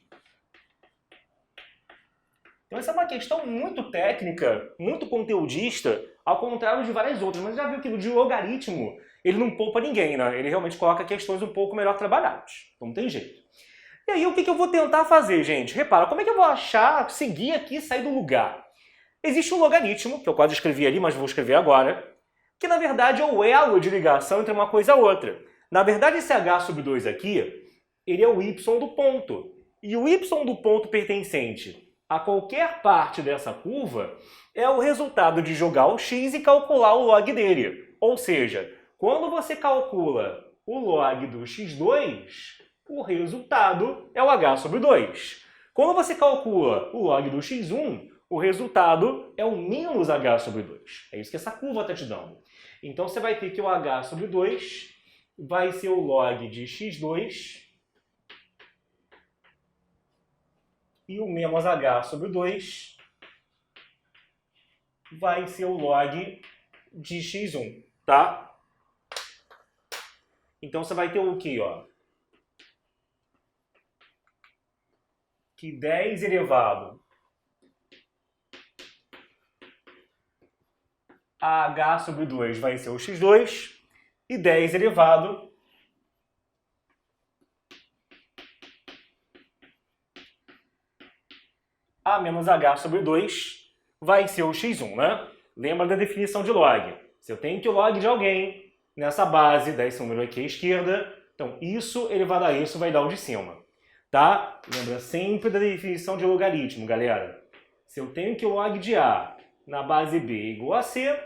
Então, essa é uma questão muito técnica, muito conteudista, ao contrário de várias outras. Mas já viu que no de logaritmo, ele não poupa ninguém, né? Ele realmente coloca questões um pouco melhor trabalhadas. Então, não tem jeito. E aí, o que eu vou tentar fazer, gente? Repara, como é que eu vou achar, seguir aqui e sair do lugar? Existe um logaritmo, que eu quase escrevi ali, mas vou escrever agora, que na verdade é o elo de ligação entre uma coisa e outra. Na verdade, esse h sobre 2 aqui, ele é o y do ponto. E o y do ponto pertencente a qualquer parte dessa curva é o resultado de jogar o x e calcular o log dele. Ou seja, quando você calcula o log do x2, o resultado é o h sobre 2. Quando você calcula o log do x1, o resultado é o menos h sobre 2. É isso que essa curva está te dando. Então você vai ter que o h sobre 2 vai ser o log de x2 e o menos h sobre 2 vai ser o log de x1, tá? Então você vai ter o quê, ó? Que 10 elevado a h sobre 2 vai ser o x2 e 10 elevado a menos h sobre 2 vai ser o x1, né? Lembra da definição de log. Se eu tenho que o log de alguém nessa base, daí esse número aqui à esquerda, então isso elevado a isso vai dar o de cima, tá? Lembra sempre da definição de logaritmo, galera. Se eu tenho que o log de A na base B é igual a C,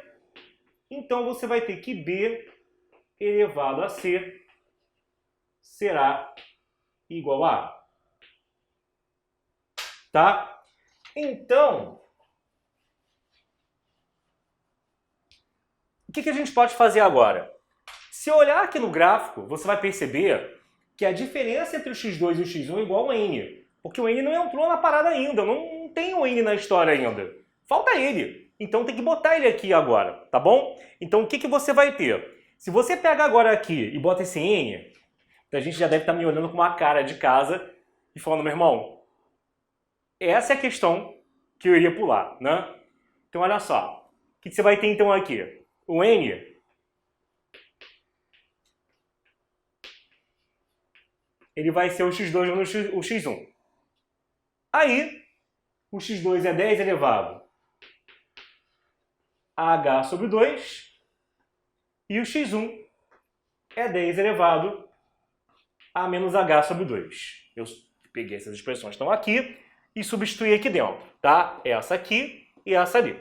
então você vai ter que B elevado a C será igual a A. Tá? Então, o que a gente pode fazer agora? Se olhar aqui no gráfico, você vai perceber que a diferença entre o x2 e o x1 é igual ao n. Porque o n não entrou na parada ainda, não tem o n na história ainda. Falta ele. Então tem que botar ele aqui agora, tá bom? Então o que você vai ter? Se você pega agora aqui e bota esse n, a gente já deve estar me olhando com uma cara de casa e falando, meu irmão, essa é a questão que eu iria pular, né? Então olha só, o que você vai ter então aqui? O n ele vai ser o x2 menos o x1. Aí, o x2 é 10 elevado a h sobre 2 e o x1 é 10 elevado a menos h sobre 2. Eu peguei essas expressões que estão aqui e substituí aqui dentro, tá? Essa aqui e essa ali.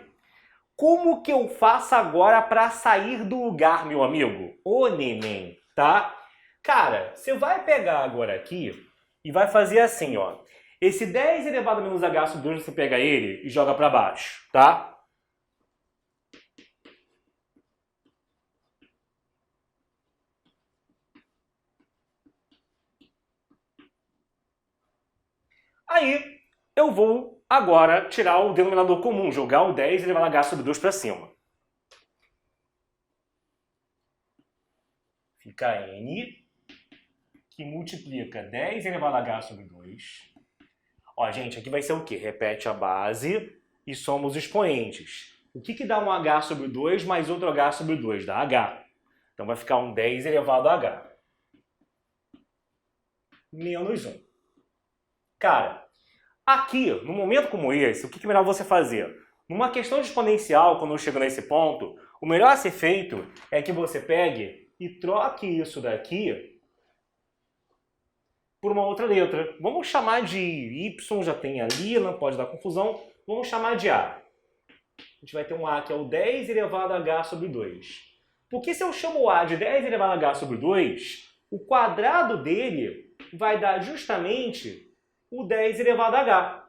Como que eu faço agora para sair do lugar, meu amigo? Ô neném, tá? Cara, você vai pegar agora aqui e vai fazer assim, ó. Esse 10 elevado a menos h sobre 2, você pega ele e joga para baixo, tá? Aí, eu vou agora tirar o denominador comum, jogar o 10 elevado a h sobre 2 para cima. Fica n, que multiplica 10 elevado a h sobre 2. Ó, gente, aqui vai ser o quê? Repete a base e soma os expoentes. O que dá um h sobre 2 mais outro h sobre 2? Dá h. Então vai ficar um 10 elevado a h. Menos 1. Cara, aqui, num momento como esse, o que é melhor você fazer? Numa questão de exponencial, quando eu chego nesse ponto, o melhor a ser feito é que você pegue e troque isso daqui por uma outra letra. Vamos chamar de y, já tem ali, não pode dar confusão. Vamos chamar de a. A gente vai ter um a que é o 10 elevado a h sobre 2. Porque se eu chamo o a de 10 elevado a h sobre 2, o quadrado dele vai dar justamente o 10 elevado a h.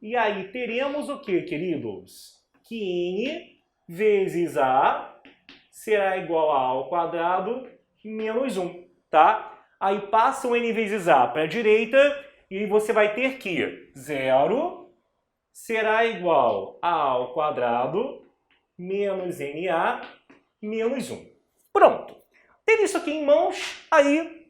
E aí teremos o que, queridos? Que n vezes a será igual a ao quadrado menos 1, tá? Aí passa o n vezes a para a direita e você vai ter que 0 será igual a ao quadrado menos na menos 1. Pronto. Tendo isso aqui em mãos, aí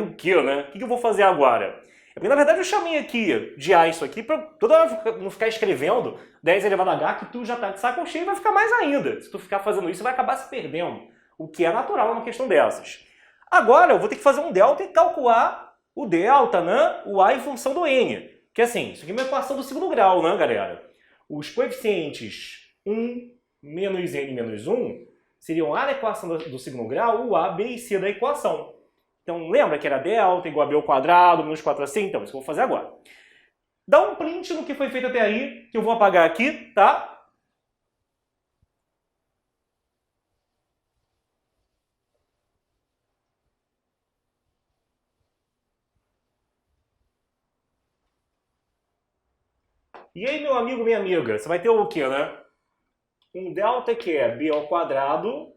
o que, né? O que eu vou fazer agora? Porque, na verdade, eu chamei aqui de A isso aqui para toda hora não ficar escrevendo 10 elevado a H, que tu já tá de saco cheio e vai ficar mais ainda. Se tu ficar fazendo isso, vai acabar se perdendo. O que é natural numa questão dessas. Agora, eu vou ter que fazer um delta e calcular o delta, né? O A em função do N. Que assim, isso aqui é uma equação do segundo grau, né, galera? Os coeficientes 1 menos N menos 1 seriam lá na equação do segundo grau o A, B e C da equação. Então, lembra que era delta igual a B ao quadrado, menos 4AC? Então, isso que eu vou fazer agora. Dá um print no que foi feito até aí, que eu vou apagar aqui, tá? E aí, meu amigo, minha amiga, você vai ter o quê, né? Um delta que é B ao quadrado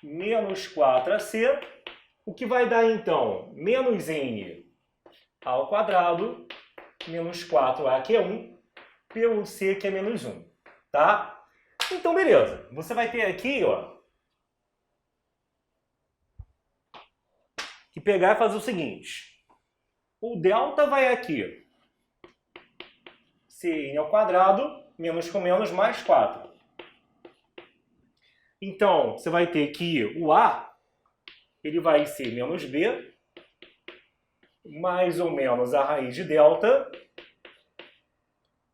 menos 4AC, o que vai dar, então, menos N ao quadrado menos 4A, que é 1, pelo C, que é menos 1, tá? Então, beleza. Você vai ter aqui, ó, que pegar e fazer o seguinte. O delta vai aqui. Cn ao quadrado, menos com menos, mais 4. Então, você vai ter que o A, ele vai ser menos B, mais ou menos a raiz de delta,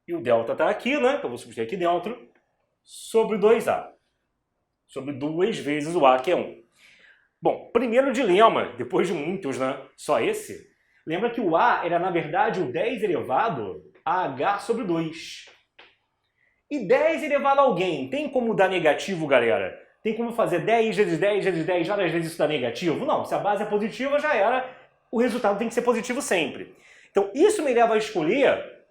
e o delta está aqui, né? Então, eu vou substituir aqui dentro, sobre 2A. Sobre 2 vezes o A, que é 1. Bom, primeiro dilema, depois de muitos, né? Só esse. Lembra que o A era, na verdade, o 10 elevado a H sobre 2. E 10 elevado a alguém, tem como dar negativo, galera? Tem como fazer 10 vezes 10 vezes 10 várias vezes isso dá negativo? Não, se a base é positiva, já era. O resultado tem que ser positivo sempre. Então, isso me leva a escolher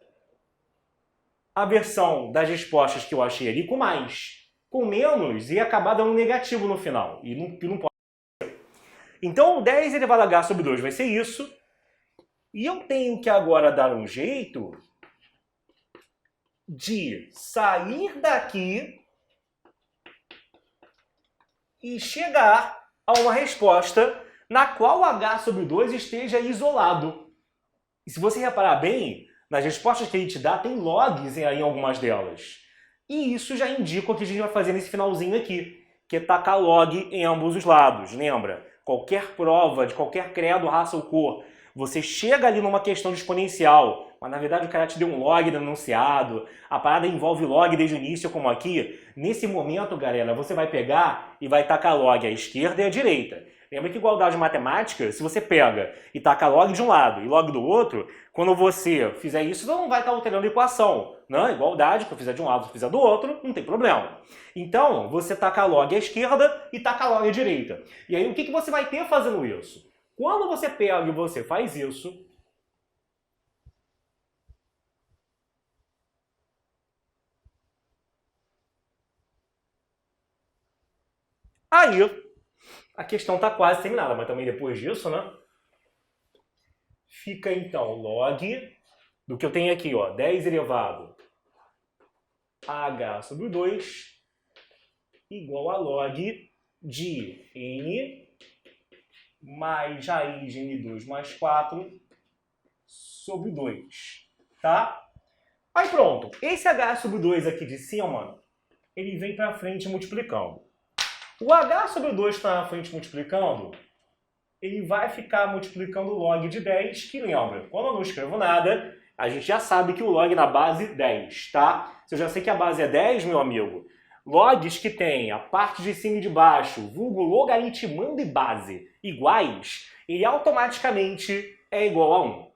a versão das respostas que eu achei ali com mais. Com menos, ia acabar dando negativo no final. E não pode ser. Então, 10 elevado a H sobre 2 vai ser isso. E eu tenho que agora dar um jeito de sair daqui e chegar a uma resposta na qual H sobre 2 esteja isolado. E se você reparar bem, nas respostas que ele te dá, tem logs em algumas delas. E isso já indica o que a gente vai fazer nesse finalzinho aqui, que é tacar log em ambos os lados. Lembra? Qualquer prova de qualquer credo, raça ou cor, você chega ali numa questão de exponencial, mas na verdade o cara te deu um log no enunciado, a parada envolve log desde o início, como aqui. Nesse momento, galera, você vai pegar e vai tacar log à esquerda e à direita. Lembra que igualdade matemática, se você pega e taca log de um lado e log do outro, quando você fizer isso, não vai estar alterando a equação. Né? Igualdade, que eu fizer de um lado, se eu fizer do outro, não tem problema. Então, você taca log à esquerda e taca log à direita. E aí, o que você vai ter fazendo isso? Quando você pega e você faz isso, aí a questão está quase terminada, mas também depois disso, né? Fica então log do que eu tenho aqui, ó, 10 elevado a h sobre 2 igual a log de n mais raiz de n2 mais 4 sobre 2, tá? Aí pronto, esse h sobre 2 aqui de cima, ele vem para frente multiplicando. O h sobre 2 está na frente multiplicando, ele vai ficar multiplicando o log de 10, que lembra, quando eu não escrevo nada, a gente já sabe que o log na base 10, tá? Se eu já sei que a base é 10, meu amigo, logs que tem a parte de cima e de baixo, vulgo logaritmando e base, iguais, ele automaticamente é igual a 1.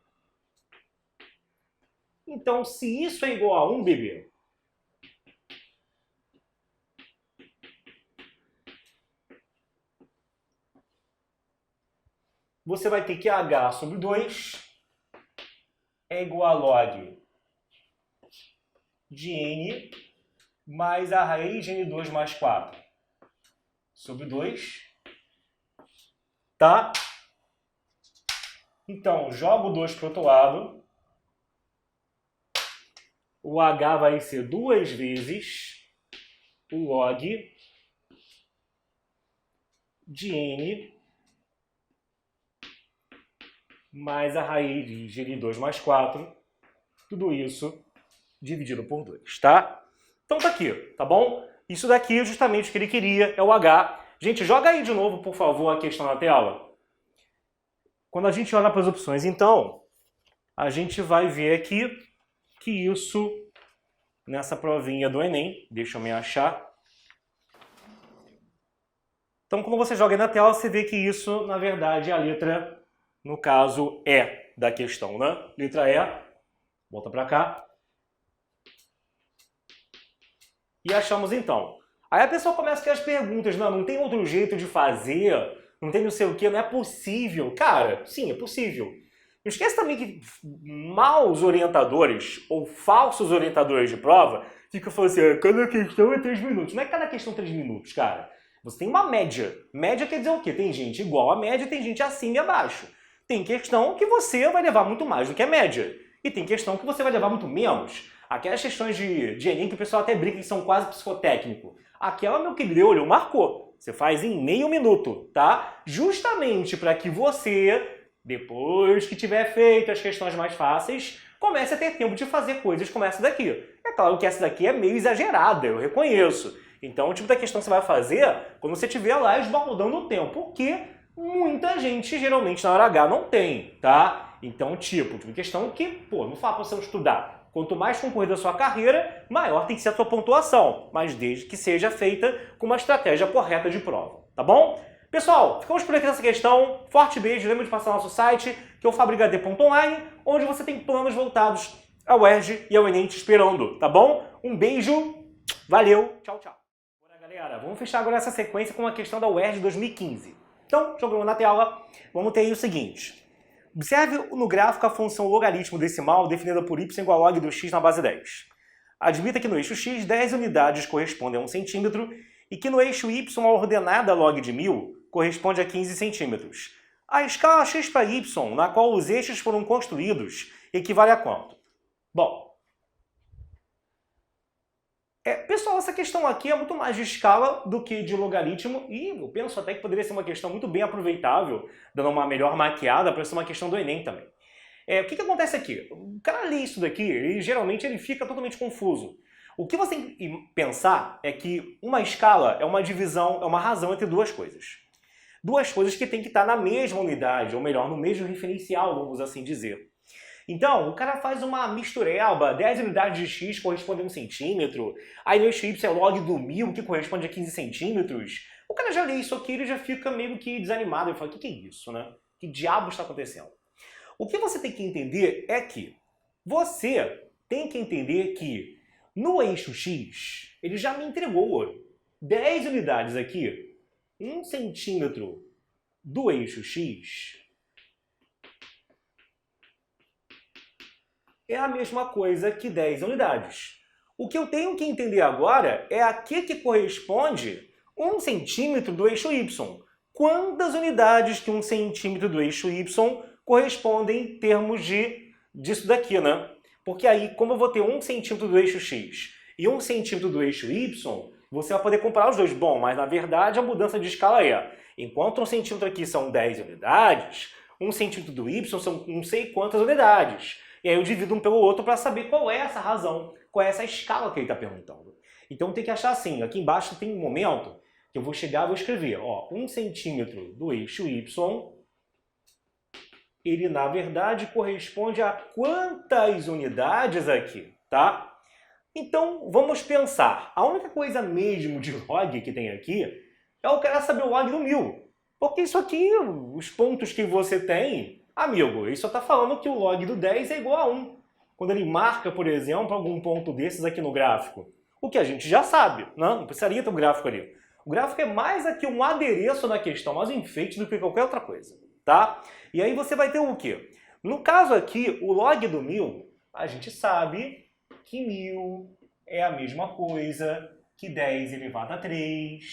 Então, se isso é igual a 1, bebê, você vai ter que h sobre 2 é igual a log de n mais a raiz de n2 mais 4 sobre 2, tá? Então, jogo 2 para o outro lado. O h vai ser 2 vezes o log de n mais a raiz de 2 mais 4, tudo isso dividido por 2, tá? Então tá aqui, tá bom? Isso daqui é justamente o que ele queria, é o h. Gente, joga aí de novo, por favor, a questão na tela. Quando a gente olha para as opções, então, a gente vai ver aqui que isso, nessa provinha do Enem, deixa eu me achar. Então, quando você joga aí na tela, você vê que isso, na verdade, é a letra, no caso, E da questão, né? Letra E, volta para cá. E achamos então. Aí a pessoa começa a ter as perguntas, não tem outro jeito de fazer, não tem não sei o que, não é possível. Cara, sim, é possível. Não esquece também que maus orientadores ou falsos orientadores de prova ficam falando assim, cada questão é 3 minutos. Não é cada questão 3 minutos, cara. Você tem uma média. Média quer dizer o quê? Tem gente igual à média, tem gente acima e abaixo. Tem questão que você vai levar muito mais do que a média. E tem questão que você vai levar muito menos. Aquelas questões de Enem que o pessoal até brinca que são quase psicotécnico. Aquela, meu querido, olhou, marcou. Você faz em meio minuto, tá? Justamente para que você, depois que tiver feito as questões mais fáceis, comece a ter tempo de fazer coisas como essa daqui. É claro que essa daqui é meio exagerada, eu reconheço. Então, o tipo da questão que você vai fazer quando você estiver lá esbaldando o tempo. Porque muita gente, geralmente, na hora H não tem, tá? Então, tipo de questão que, pô, não fala pra você estudar. Quanto mais concorrida a sua carreira, maior tem que ser a sua pontuação, mas desde que seja feita com uma estratégia correta de prova, tá bom? Pessoal, ficamos por aqui nessa questão. Forte beijo, lembra de passar no nosso site, que é o fabricad.online, onde você tem planos voltados ao UERJ e ao Enem te esperando, tá bom? Um beijo, valeu, tchau, tchau. Bora, galera, vamos fechar agora essa sequência com a questão da UERJ 2015. Então, jogando na tela, vamos ter aí o seguinte. Observe no gráfico a função logaritmo decimal definida por y igual a log do x na base 10. Admita que no eixo x 10 unidades correspondem a 1 centímetro e que no eixo y a ordenada log de 1000 corresponde a 15 centímetros. A escala x para y, na qual os eixos foram construídos, equivale a quanto? Bom, pessoal, essa questão aqui é muito mais de escala do que de logaritmo e eu penso até que poderia ser uma questão muito bem aproveitável, dando uma melhor maquiada para ser uma questão do Enem também. O que acontece aqui? O cara lê isso daqui e geralmente ele fica totalmente confuso. O que você tem que pensar é que uma escala é uma divisão, é uma razão entre duas coisas. Duas coisas que têm que estar na mesma unidade, ou melhor, no mesmo referencial, vamos assim dizer. Então, o cara faz uma mistureba, 10 unidades de x corresponde a 1 centímetro, aí no eixo y é log do 1000, que corresponde a 15 centímetros. O cara já lê isso aqui, ele já fica meio que desanimado, ele fala, o que é isso, né? Que diabo está acontecendo? O que você tem que entender é que você tem que entender que no eixo x, ele já me entregou 10 unidades aqui, 1 centímetro do eixo x, é a mesma coisa que 10 unidades. O que eu tenho que entender agora é a que corresponde 1 centímetro do eixo y. Quantas unidades que 1 centímetro do eixo y correspondem em termos disso daqui, né? Porque aí, como eu vou ter 1 centímetro do eixo x e 1 centímetro do eixo y, você vai poder comparar os dois. Bom, mas na verdade a mudança de escala é, enquanto 1 centímetro aqui são 10 unidades, 1 centímetro do y são não sei quantas unidades. E aí eu divido um pelo outro para saber qual é essa razão, qual é essa escala que ele está perguntando. Então tem que achar assim, aqui embaixo tem um momento que eu vou chegar e vou escrever, ó, 1 centímetro do eixo y, ele na verdade corresponde a quantas unidades aqui, tá? Então vamos pensar, a única coisa mesmo de log que tem aqui é eu quero saber o log do 1000. Porque isso aqui, os pontos que você tem, amigo, ele só está falando que o log do 10 é igual a 1. Quando ele marca, por exemplo, algum ponto desses aqui no gráfico. O que a gente já sabe, não precisaria ter um gráfico ali. O gráfico é mais aqui um adereço na questão, mais um enfeite do que qualquer outra coisa, tá? E aí você vai ter o quê? No caso aqui, o log do 1000, a gente sabe que 1000 é a mesma coisa que 10 elevado a 3.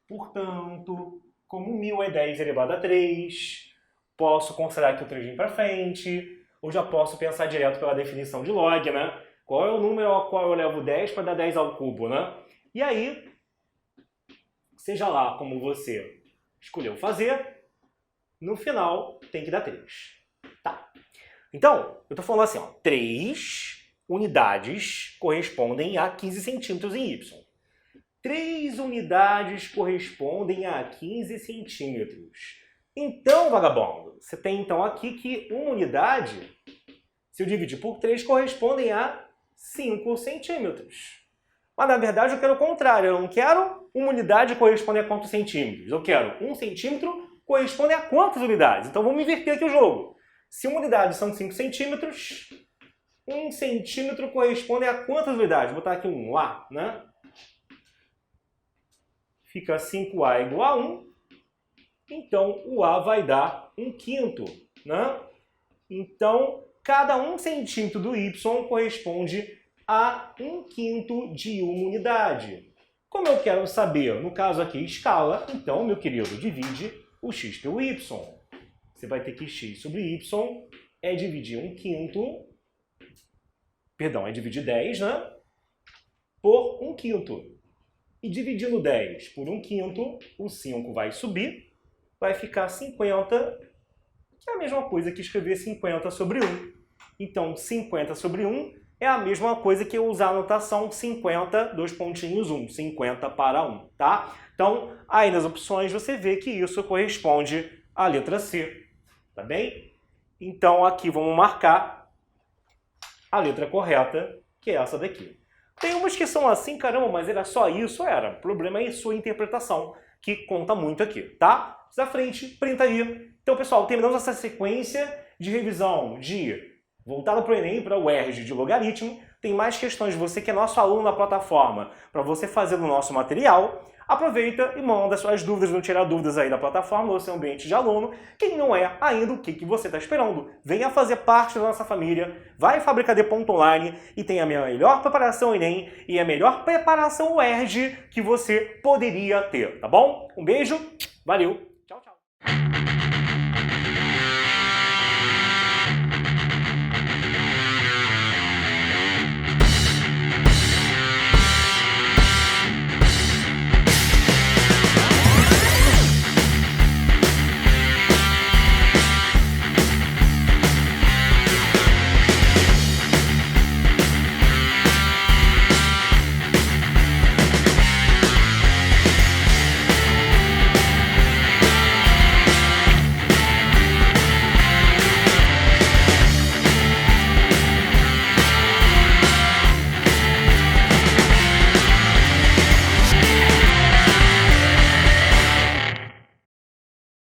Portanto, como 1000 é 10 elevado a 3, posso considerar que o 3 vem para frente, ou já posso pensar direto pela definição de log, né? Qual é o número ao qual eu levo 10 para dar 10 ao cubo, né? E aí, seja lá como você escolheu fazer, no final tem que dar 3. Tá. Então, eu estou falando assim, ó, 3 unidades correspondem a 15 centímetros em Y. 3 unidades correspondem a 15 centímetros. Então, vagabundo, você tem então aqui que uma unidade, se eu dividir por 3, correspondem a 5 centímetros. Mas, na verdade, eu quero o contrário. Eu não quero uma unidade corresponder a quantos centímetros. Eu quero 1 centímetro corresponde a quantas unidades. Então, vamos inverter aqui o jogo. Se uma unidade são 5 centímetros, 1 centímetro corresponde a quantas unidades? Vou botar aqui um A, né? Fica 5A igual a 1. Então, o A vai dar 1/5, né? Então, cada 1 centímetro do Y corresponde a 1/5 de uma unidade. Como eu quero saber, no caso aqui, escala, então, meu querido, divide o x pelo y. Você vai ter que x sobre y é dividir 1/5, perdão, é dividir 10, né? Por 1/5. E dividindo 10 por 1/5, o 5 vai subir, vai ficar 50, que é a mesma coisa que escrever 50 sobre 1. Então, 50 sobre 1 é a mesma coisa que eu usar a notação 50, 2 pontinhos, 1, 50 para 1, tá? Então, aí nas opções você vê que isso corresponde à letra C, tá bem? Então, aqui vamos marcar a letra correta, que é essa daqui. Tem umas que são assim, caramba, mas era só isso? Era. O problema é a sua interpretação, que conta muito aqui, tá? Da frente, printa aí. Então, pessoal, terminamos essa sequência de revisão voltada para o Enem, para o ERG de logaritmo. Tem mais questões de você que é nosso aluno na plataforma para você fazer no nosso material. Aproveita e manda suas dúvidas, não tirar dúvidas aí da plataforma, no seu ambiente de aluno. Quem não é ainda, o que você está esperando? Venha fazer parte da nossa família, vai fabricad.online e tem a melhor preparação Enem e a melhor preparação UERJ que você poderia ter, tá bom? Um beijo, valeu!